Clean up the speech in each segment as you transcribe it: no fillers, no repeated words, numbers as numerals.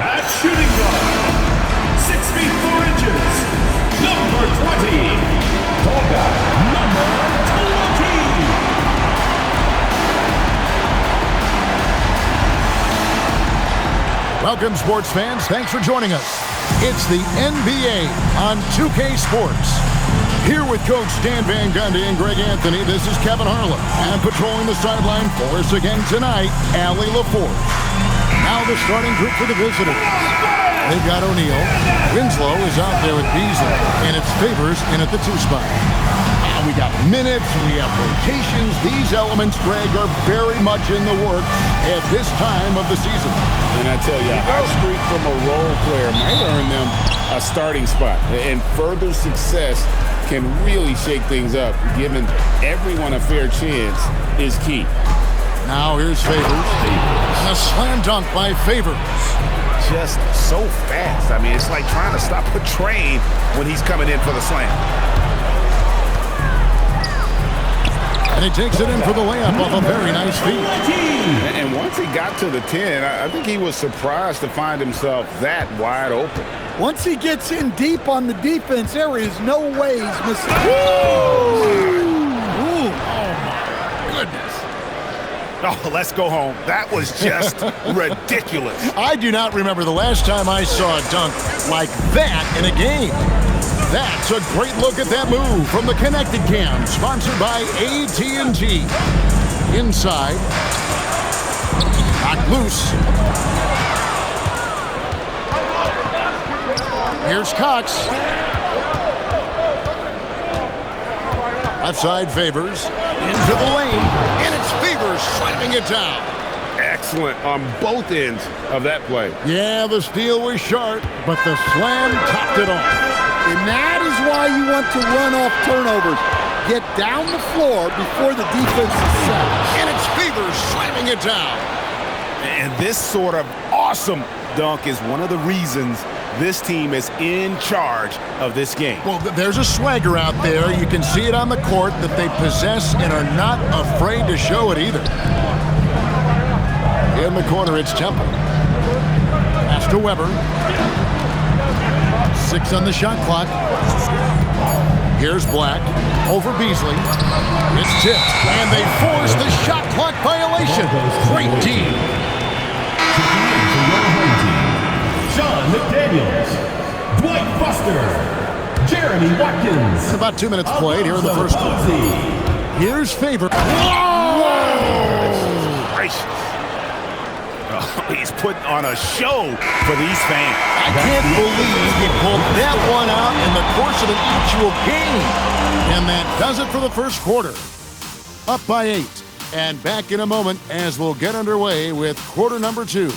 At shooting guard, 6 feet 4 inches, number 20, Tolga number 20. Welcome, sports fans. Thanks for joining us. It's the NBA on 2K Sports. Here with Coach Dan Van Gundy and Greg Anthony, this is Kevin Harlan. And patrolling the sideline for us again tonight, Allie LaForge. Now the starting group for the visitors. They've got O'Neal. Winslow is out there with Beasley, and it's Favors in at the 2 spot. We got minutes, we have rotations. These elements, Greg, are very much in the works at this time of the season. And I tell you, a hot streak from a role player might earn them a starting spot. And further success can really shake things up. Giving everyone a fair chance is key. Now here's Favors. A slam dunk by Favors. Just so fast. I mean, it's like trying to stop a train when he's coming in for the slam. And he takes it in for the layup off a very nice feed. And once he got to the 10, I think he was surprised to find himself that wide open. Once he gets in deep on the defense, there is no way he's missing. Oh, my goodness. Oh, let's go home. That was just ridiculous. I do not remember the last time I saw a dunk like that in a game. That's a great look at that move from the Connected Cam, sponsored by AT&T. Inside. Knocked loose. Here's Cox. Left side Favors. Into the lane. And it's Favors slamming it down. Excellent on both ends of that play. Yeah, the steal was sharp, but the slam topped it off. And that is why you want to run off turnovers. Get down the floor before the defense is set. And it's Favors slamming it down. And this sort of awesome dunk is one of the reasons this team is in charge of this game. Well, there's a swagger out there. You can see it on the court that they possess and are not afraid to show it either. In the corner, it's Temple. Pass to Weber. 6 on the shot clock. Here's Black. Over Beasley. It's tipped. And they force the shot clock violation. Great team. John McDaniels, Dwight Foster, Jeremy Watkins. It's about 2 minutes played here in the first quarter. Here's Favors. Gracious. Oh, he's putting on a show for these fans. I can't believe he pulled that one out in the course of an actual game. And that does it for the first quarter. Up by 8. And back in a moment as we'll get underway with quarter number 2.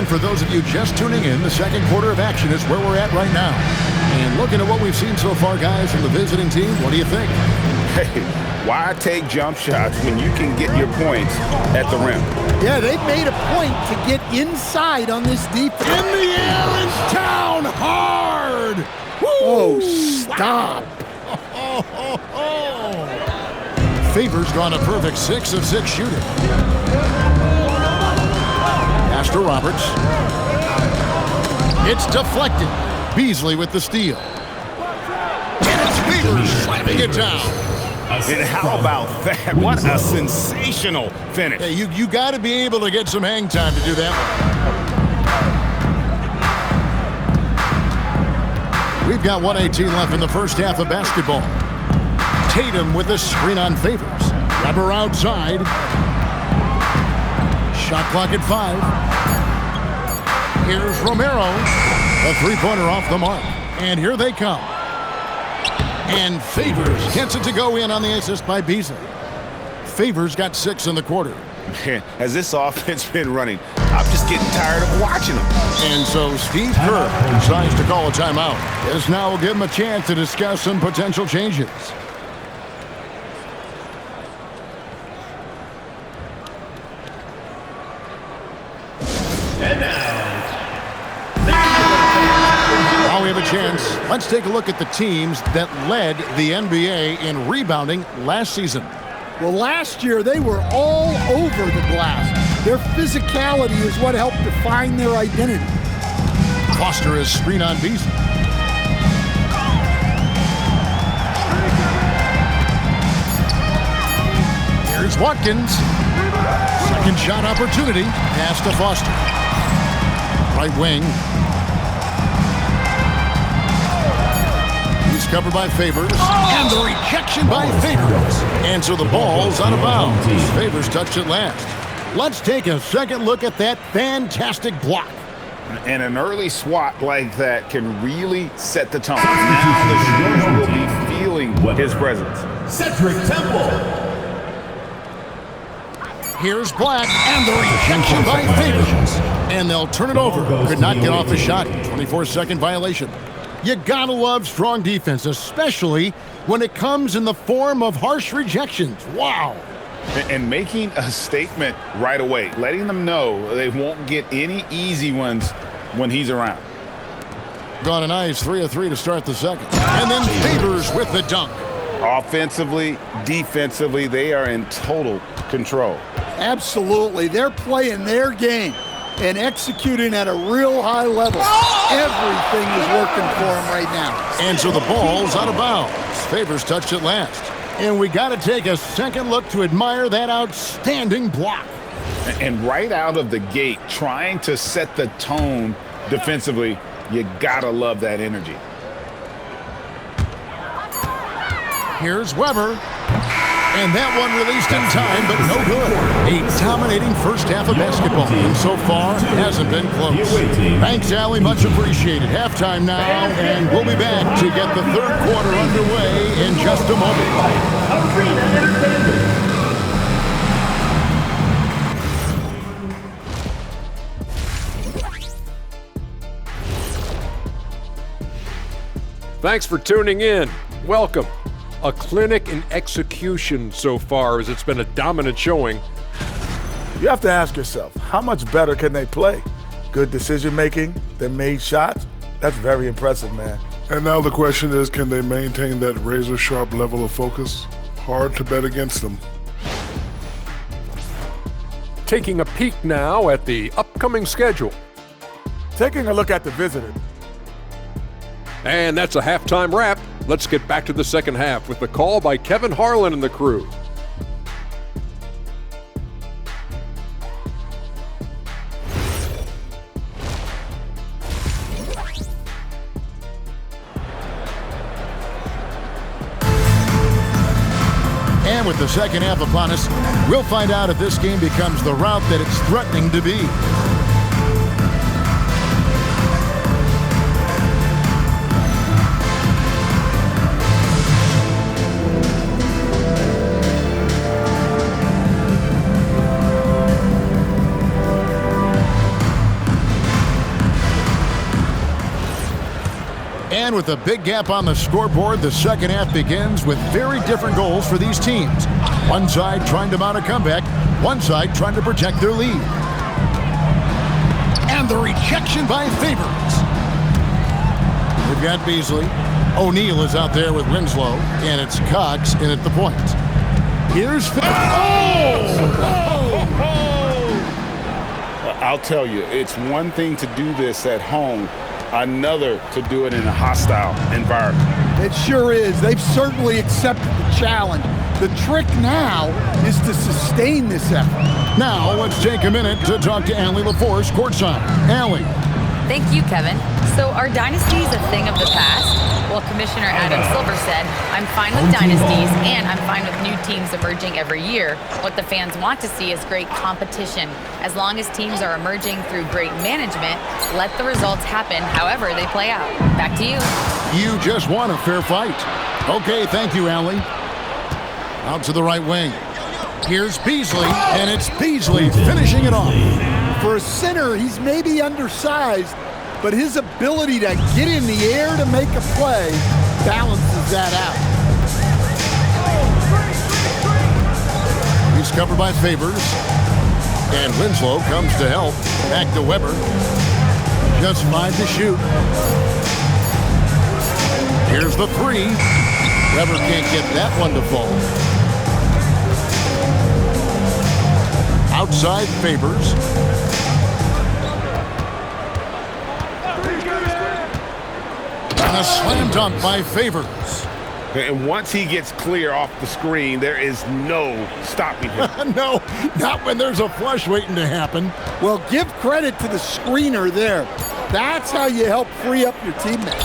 For those of you just tuning in, the second quarter of action is where we're at right now. And looking at what we've seen so far, guys, from the visiting team, what do you think? Hey, why take jump shots when you can get your points at the rim? Yeah, they've made a point to get inside on this defense. In the air and down hard! Woo! Oh, stop. Favors gone a perfect 6 of 6 shooting. Pass to Roberts. It's deflected. Beasley with the steal. And it's Favors slamming it down. And how about that? What a sensational finish. Hey, you got to be able to get some hang time to do that one. We've got 1:18 left in the first half of basketball. Tatum with the screen on Favors. Weber outside. Shot clock at 5. Here's Romero. A three-pointer off the mark. And here they come. And Favors gets it to go in on the assist by Beasley. Favors got 6 in the quarter. Man, has this offense been running? I'm just getting tired of watching them. And so Steve Kerr decides to call a timeout. This now will give him a chance to discuss some potential changes. chance, let's take a look at the teams that led the NBA in rebounding last season. Well, last year they were all over the glass. Their physicality is what helped define their identity. Foster is screen on Beasley. Here's Watkins. Second shot opportunity. Pass to Foster. Right wing. He's covered by Favors. And the rejection by Favors. And so the ball's out of bounds. Favors touched it last. Let's take a second look at that fantastic block. And an early swat like that can really set the tone. Now the shooter will be feeling his presence. Cedric Temple. Here's Black, and the rejection by Favors. And they'll turn it over. Could not get off the shot. 24-second violation. You gotta love strong defense, especially when it comes in the form of harsh rejections. Wow. And making a statement right away, letting them know they won't get any easy ones when he's around. Gone a nice 3 of 3 to start the second. And then Favors with the dunk. Offensively, defensively, they are in total control. Absolutely. They're playing their game and executing at a real high level. Everything is working for them right now. And so the ball's out of bounds. Favors touched it last. And we got to take a second look to admire that outstanding block. And right out of the gate, trying to set the tone defensively, you got to love that energy. Here's Weber. And that one released in time, but no good. A dominating first half of basketball. And so far, it hasn't been close. Thanks, Allie. Much appreciated. Halftime now, and we'll be back to get the third quarter underway in just a moment. Arena Entertainment. Thanks for tuning in. Welcome. A clinic in execution so far, as it's been a dominant showing. You have to ask yourself, how much better can they play? Good decision making, they made shots. That's very impressive, man. And now the question is, can they maintain that razor-sharp level of focus? Hard to bet against them. Taking a peek now at the upcoming schedule. Taking a look at the visitor. And that's a halftime wrap. Let's get back to the second half with the call by Kevin Harlan and the crew. And with the second half upon us, we'll find out if this game becomes the route that it's threatening to be. And with a big gap on the scoreboard, the second half begins with very different goals for these teams. One side trying to mount a comeback, one side trying to protect their lead. And the rejection by Favors. We've got Beasley. O'Neal is out there with Winslow, and it's Cox in at the point. Here's I'll tell you, it's one thing to do this at home, another to do it in a hostile environment. It sure is. They've certainly accepted the challenge. The trick now is to sustain this effort. Now, let's take a minute to talk to Allie LaForce courtside. Allie. Thank you, Kevin. So are dynasties a thing of the past? Well, Commissioner Adam Silver said, I'm fine with dynasties and I'm fine with new teams emerging every year. What the fans want to see is great competition. As long as teams are emerging through great management, let the results happen however they play out. Back to you. You just won a fair fight. Okay, thank you, Allie. Out to the right wing. Here's Beasley, and it's Beasley finishing it off. For a center, he's maybe undersized, but his ability to get in the air to make a play balances that out. He's covered by Favors, and Winslow comes to help. Back to Weber. Just 5 to shoot. the three. Weber can't get that one to fall. Outside Favors. And a slam dunk by Favors. And once he gets clear off the screen, there is no stopping him. No, not when there's a flush waiting to happen. Well, give credit to the screener there. That's how you help free up your teammates.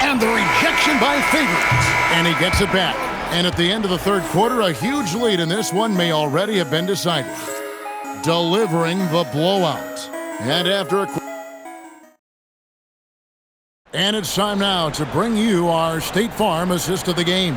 And the rejection by Favors. And he gets it back. And at the end of the third quarter, a huge lead in this one may already have been decided. Delivering the blowout. And after a... And it's time now to bring you our State Farm assist of the game.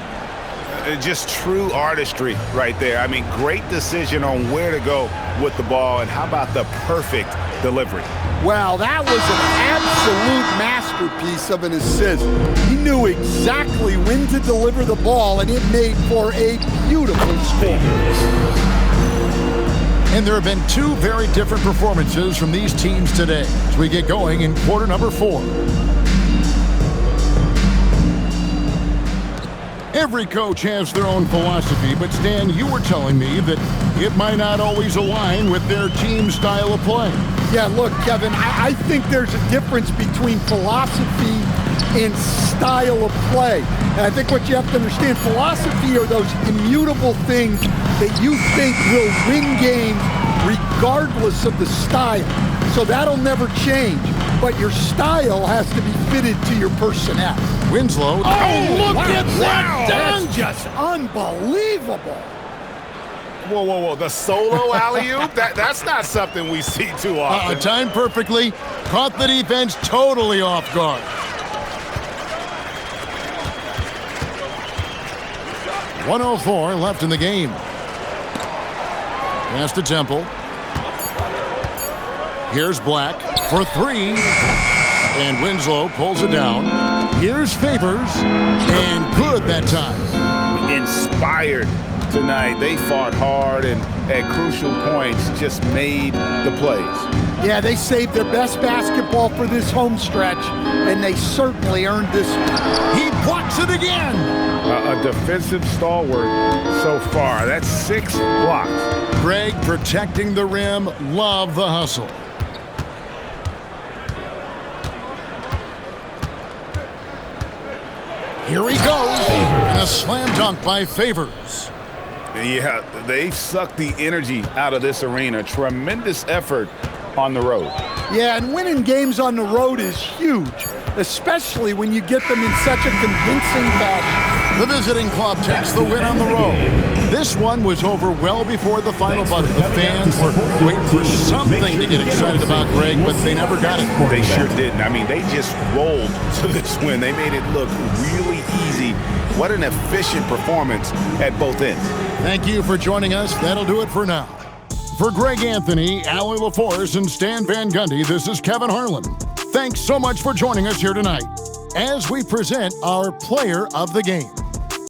Just true artistry right there. I mean, great decision on where to go with the ball, and how about the perfect delivery? Wow, that was an absolute masterpiece of an assist. He knew exactly when to deliver the ball, and it made for a beautiful score. And there have been two very different performances from these teams today as we get going in quarter number 4. Every coach has their own philosophy, but Stan, you were telling me that it might not always align with their team style of play. Yeah, look, Kevin, I think there's a difference between philosophy and style of play. And I think what you have to understand, philosophy are those immutable things that you think will win games regardless of the style. So that'll never change. But your style has to be fitted to your personnel. Winslow. Oh, look at that dunk! Just unbelievable. Whoa, whoa, whoa. The solo alley-oop? That's not something we see too often. Timed perfectly. Caught the defense totally off guard. .104 left in the game. Pass to Temple. Here's Black for 3. And Winslow pulls it down. Here's Favors. And good that time. Inspired tonight. They fought hard and at crucial points just made the plays. Yeah, they saved their best basketball for this home stretch, and they certainly earned this one. He blocks it again. A defensive stalwart so far. That's 6 blocks. Greg protecting the rim. Love the hustle. Here he goes. And a slam dunk by Favors. Yeah, they sucked the energy out of this arena. Tremendous effort on the road. Yeah, and winning games on the road is huge, especially when you get them in such a convincing fashion. The visiting club takes the win on the road. This one was over well before the final buzzer. The fans were waiting for something to get excited about, Greg, but they never got it. They sure didn't. I mean, they just rolled to this win. They made it look really easy. What an efficient performance at both ends. Thank you for joining us. That'll do it for now. For Greg Anthony, Allie LaForce, and Stan Van Gundy, this is Kevin Harlan. Thanks so much for joining us here tonight as we present our player of the game.